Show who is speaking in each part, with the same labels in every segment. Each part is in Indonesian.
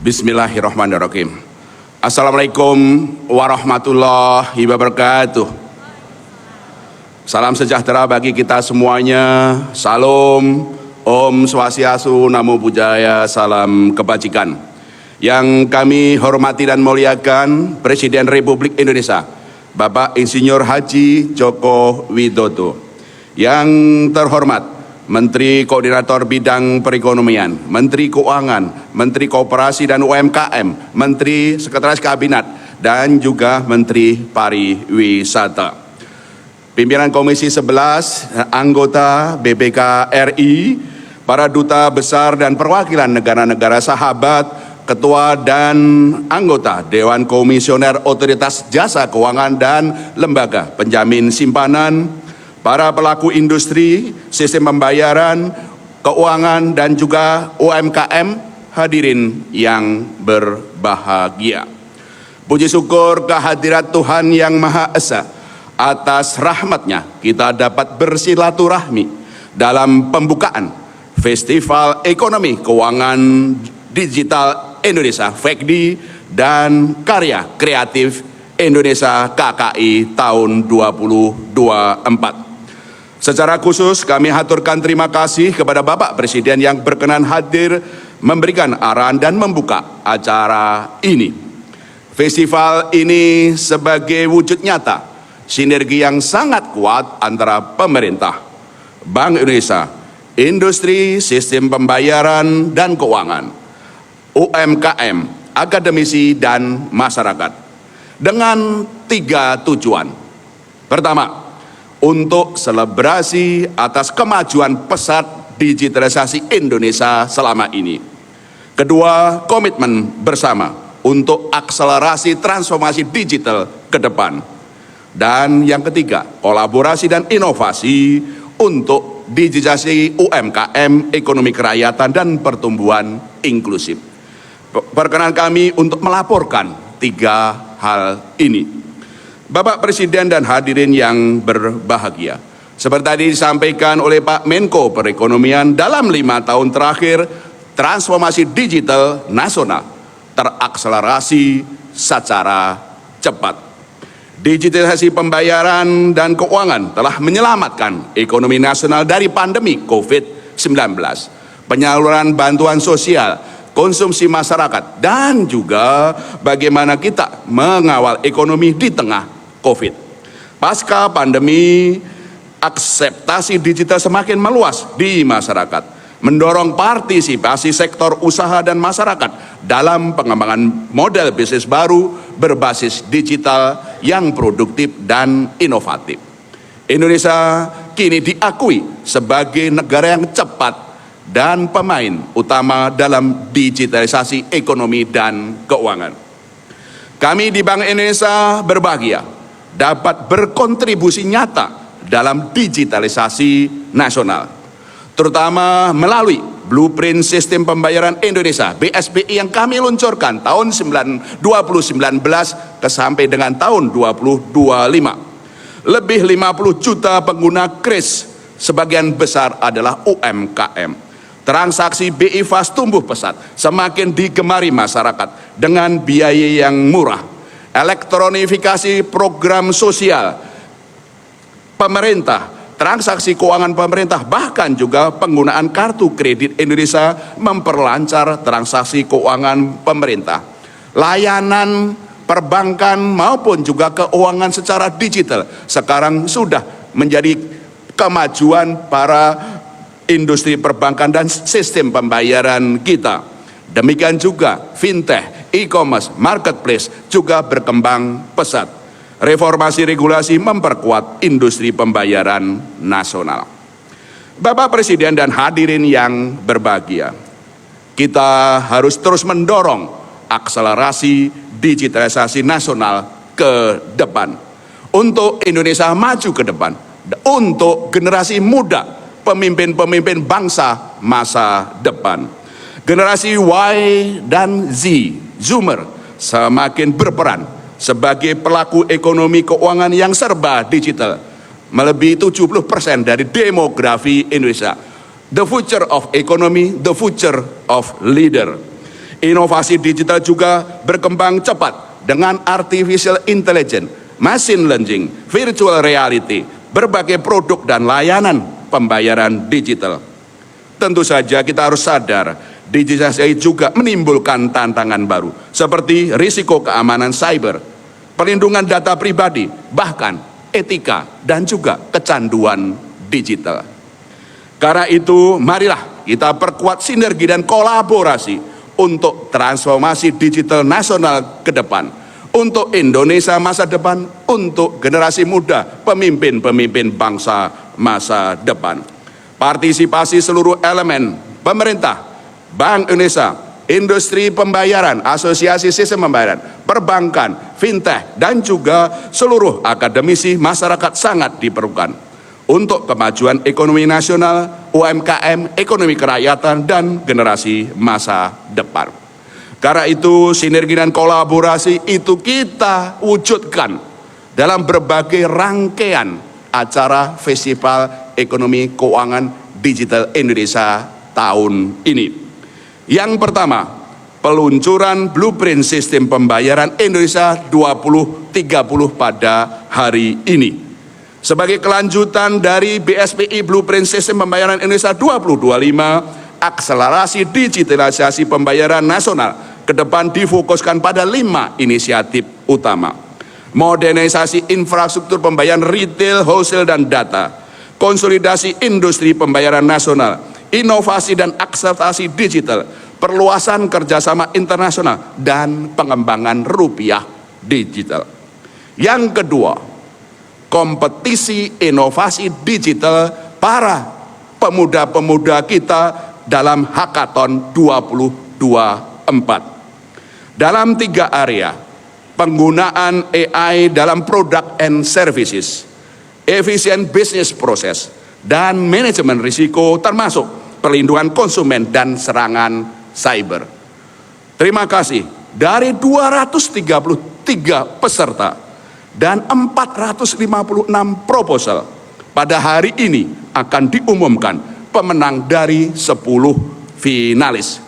Speaker 1: Bismillahirrahmanirrahim. Assalamualaikum warahmatullahi wabarakatuh. Salam sejahtera bagi kita semuanya. Salam, Om Swastiastu, Namo Buddhaya, salam kebajikan. Yang kami hormati dan muliakan Presiden Republik Indonesia, Bapak Insinyur Haji Joko Widodo. Yang terhormat Menteri Koordinator Bidang Perekonomian, Menteri Keuangan, Menteri Koperasi dan UMKM, Menteri Sekretaris Kabinet, dan juga Menteri Pariwisata. Pimpinan Komisi 11, anggota BPK RI, para duta besar dan perwakilan negara-negara sahabat, ketua dan anggota Dewan Komisioner Otoritas Jasa Keuangan dan Lembaga Penjamin Simpanan, para pelaku industri, sistem pembayaran, keuangan, dan juga UMKM, hadirin yang berbahagia. Puji syukur kehadirat Tuhan Yang Maha Esa, atas rahmatnya kita dapat bersilaturahmi dalam pembukaan Festival Ekonomi Keuangan Digital Indonesia (FEKDI) dan Karya Kreatif Indonesia KKI tahun 2024. Secara khusus kami haturkan terima kasih kepada Bapak Presiden yang berkenan hadir memberikan arahan dan membuka acara ini. Festival ini sebagai wujud nyata sinergi yang sangat kuat antara pemerintah, Bank Indonesia, industri, sistem pembayaran dan keuangan, UMKM, akademisi, dan masyarakat dengan 3 tujuan. Pertama, untuk selebrasi atas kemajuan pesat digitalisasi Indonesia selama ini. Kedua, komitmen bersama untuk akselerasi transformasi digital ke depan. Dan yang ketiga, kolaborasi dan inovasi untuk digitalisasi UMKM, ekonomi kerakyatan, dan pertumbuhan inklusif. Perkenan kami untuk melaporkan 3 hal ini. Bapak Presiden dan hadirin yang berbahagia, seperti tadi disampaikan oleh Pak Menko Perekonomian, dalam 5 tahun terakhir transformasi digital nasional terakselerasi secara cepat. Digitalisasi pembayaran dan keuangan telah menyelamatkan ekonomi nasional dari pandemi COVID-19, penyaluran bantuan sosial, konsumsi masyarakat, dan juga bagaimana kita mengawal ekonomi di tengah COVID. Pasca pandemi, akseptasi digital semakin meluas di masyarakat, mendorong partisipasi sektor usaha dan masyarakat dalam pengembangan model bisnis baru berbasis digital yang produktif dan inovatif. Indonesia kini diakui sebagai negara yang cepat dan pemain utama dalam digitalisasi ekonomi dan keuangan. Kami di Bank Indonesia berbahagia dapat berkontribusi nyata dalam digitalisasi nasional, terutama melalui Blueprint Sistem Pembayaran Indonesia (BSPI) yang kami luncurkan tahun 2019 sampai dengan tahun 2025. Lebih 50 juta pengguna KRIS, sebagian besar adalah UMKM. Transaksi BI Fast tumbuh pesat, semakin digemari masyarakat dengan biaya yang murah. Elektronifikasi program sosial pemerintah, transaksi keuangan pemerintah, bahkan juga penggunaan kartu kredit Indonesia memperlancar transaksi keuangan pemerintah. Layanan perbankan maupun juga keuangan secara digital sekarang sudah menjadi kemajuan para industri perbankan dan sistem pembayaran kita. Demikian juga fintech, e-commerce, marketplace juga berkembang pesat. Reformasi regulasi memperkuat industri pembayaran nasional. Bapak Presiden dan hadirin yang berbahagia, kita harus terus mendorong akselerasi digitalisasi nasional ke depan. Untuk Indonesia maju ke depan, untuk generasi muda, pemimpin-pemimpin bangsa masa depan. Generasi Y dan Z, Zoomer, semakin berperan sebagai pelaku ekonomi keuangan yang serba digital, melebihi 70% dari demografi Indonesia. The future of economy, the future of leader. Inovasi digital juga berkembang cepat dengan artificial intelligence, machine learning, virtual reality, berbagai produk dan layanan pembayaran digital. Tentu saja kita harus sadar, digitalisasi juga menimbulkan tantangan baru, seperti risiko keamanan cyber, perlindungan data pribadi, bahkan etika dan juga kecanduan digital. Karena itu, marilah kita perkuat sinergi dan kolaborasi untuk transformasi digital nasional ke depan, untuk Indonesia masa depan, untuk generasi muda, pemimpin-pemimpin bangsa masa depan. Partisipasi seluruh elemen pemerintah, Bank Indonesia, industri pembayaran, asosiasi sistem pembayaran, perbankan, fintech, dan juga seluruh akademisi masyarakat sangat diperlukan untuk kemajuan ekonomi nasional, UMKM, ekonomi kerakyatan, dan generasi masa depan. Karena itu, sinergi dan kolaborasi itu kita wujudkan dalam berbagai rangkaian acara Festival Ekonomi Keuangan Digital Indonesia tahun ini. Yang pertama, peluncuran Blueprint Sistem Pembayaran Indonesia 2030 pada hari ini. Sebagai kelanjutan dari BSPI Blueprint Sistem Pembayaran Indonesia 2025, akselerasi digitalisasi pembayaran nasional ke depan difokuskan pada 5 inisiatif utama. Modernisasi infrastruktur pembayaran retail, wholesale, dan data, konsolidasi industri pembayaran nasional, inovasi dan akselerasi digital, perluasan kerjasama internasional, dan pengembangan rupiah digital. Yang kedua, kompetisi inovasi digital para pemuda-pemuda kita dalam Hackathon 2024. Dalam 3 area, penggunaan AI dalam product and services, efisien bisnis proses, dan manajemen risiko termasuk perlindungan konsumen dan serangan cyber. Terima kasih dari 233 peserta dan 456 proposal. Pada hari ini akan diumumkan pemenang dari 10 finalis.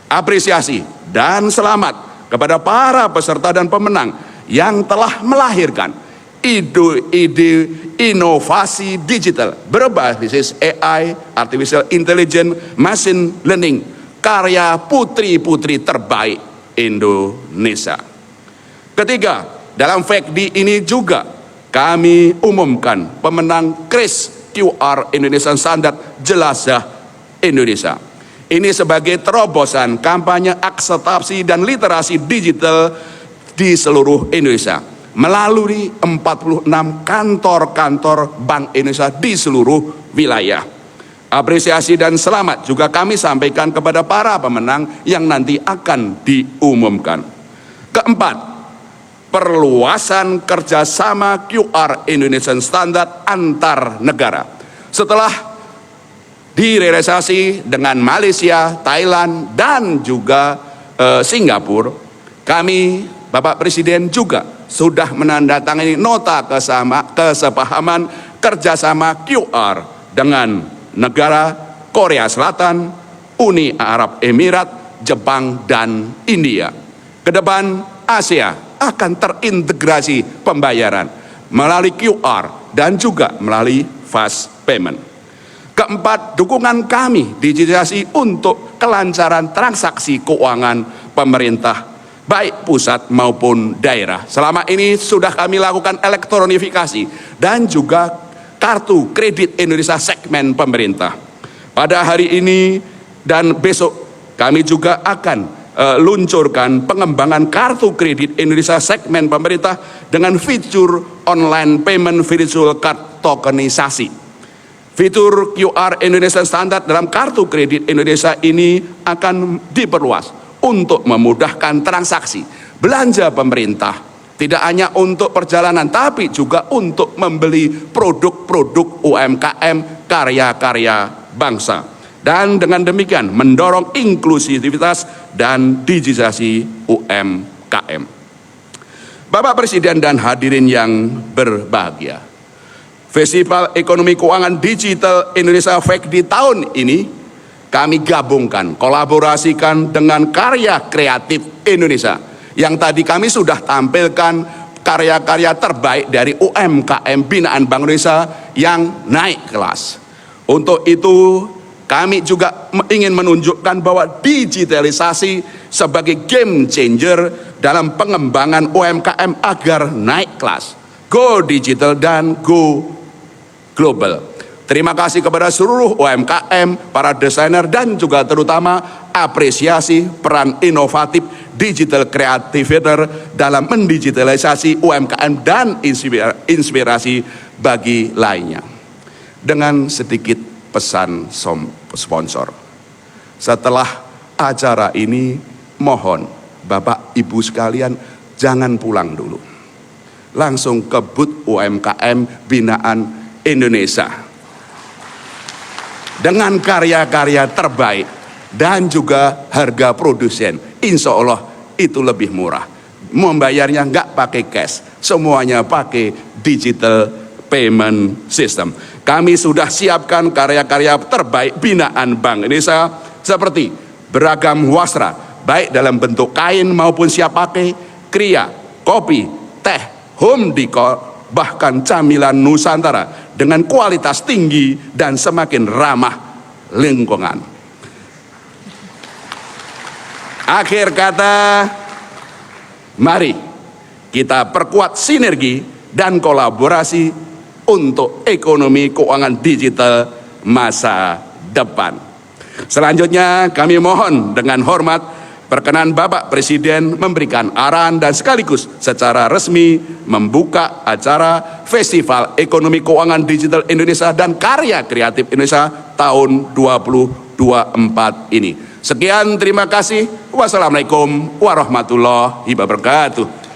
Speaker 1: Apresiasi dan selamat kepada para peserta dan pemenang yang telah melahirkan ide-ide inovasi digital berbasis AI, artificial intelligence, machine learning, karya putri-putri terbaik Indonesia. Ketiga, dalam FECDI ini juga kami umumkan pemenang KRIS QR Indonesian Standard Jelajah Indonesia. Ini sebagai terobosan kampanye akselerasi dan literasi digital di seluruh Indonesia melalui 46 kantor-kantor Bank Indonesia di seluruh wilayah. Apresiasi dan selamat juga kami sampaikan kepada para pemenang yang nanti akan diumumkan. Keempat, perluasan kerjasama QR Indonesian Standard antar negara. Setelah direalisasi dengan Malaysia, Thailand, dan juga Singapura, kami, Bapak Presiden juga sudah menandatangani nota kesepahaman kerjasama QR dengan negara Korea Selatan, Uni Arab Emirat, Jepang, dan India. Kedepan Asia akan terintegrasi pembayaran melalui QR dan juga melalui fast payment. Keempat, dukungan kami digitalisasi untuk kelancaran transaksi keuangan pemerintah, baik pusat maupun daerah. Selama ini sudah kami lakukan elektronifikasi dan juga kartu kredit Indonesia segmen pemerintah. Pada hari ini dan besok kami juga akan luncurkan pengembangan kartu kredit Indonesia segmen pemerintah dengan fitur online payment virtual card tokenisasi. Fitur QR Indonesia Standard dalam kartu kredit Indonesia ini akan diperluas untuk memudahkan transaksi belanja pemerintah, tidak hanya untuk perjalanan tapi juga untuk membeli produk-produk UMKM karya-karya bangsa. Dan dengan demikian mendorong inklusivitas dan digitalisasi UMKM. Bapak Presiden dan hadirin yang berbahagia, Festival Ekonomi Keuangan Digital Indonesia FECDI tahun ini kami gabungkan, kolaborasikan dengan karya kreatif Indonesia. Yang tadi kami sudah tampilkan karya-karya terbaik dari UMKM binaan Bank Indonesia yang naik kelas. Untuk itu, kami juga ingin menunjukkan bahwa digitalisasi sebagai game changer dalam pengembangan UMKM agar naik kelas, go digital dan go global. Terima kasih kepada seluruh UMKM, para desainer, dan juga terutama apresiasi peran inovatif digital creator dalam mendigitalisasi UMKM dan inspirasi bagi lainnya. Dengan sedikit pesan sponsor, setelah acara ini mohon Bapak Ibu sekalian jangan pulang dulu, langsung ke booth UMKM binaan Indonesia dengan karya-karya terbaik dan juga harga produsen. Insya Allah itu lebih murah. Membayarnya nggak pakai cash, semuanya pakai digital payment system. Kami sudah siapkan karya-karya terbaik binaan Bank Indonesia seperti beragam wastra, baik dalam bentuk kain maupun siap pakai, kriya, kopi, teh, home decor, bahkan camilan Nusantara dengan kualitas tinggi dan semakin ramah lingkungan. Akhir kata, mari kita perkuat sinergi dan kolaborasi untuk ekonomi keuangan digital masa depan. Selanjutnya kami mohon dengan hormat perkenan Bapak Presiden memberikan arahan dan sekaligus secara resmi membuka acara Festival Ekonomi Keuangan Digital Indonesia dan Karya Kreatif Indonesia tahun 2024 ini. Sekian, terima kasih. Wassalamualaikum warahmatullahi wabarakatuh.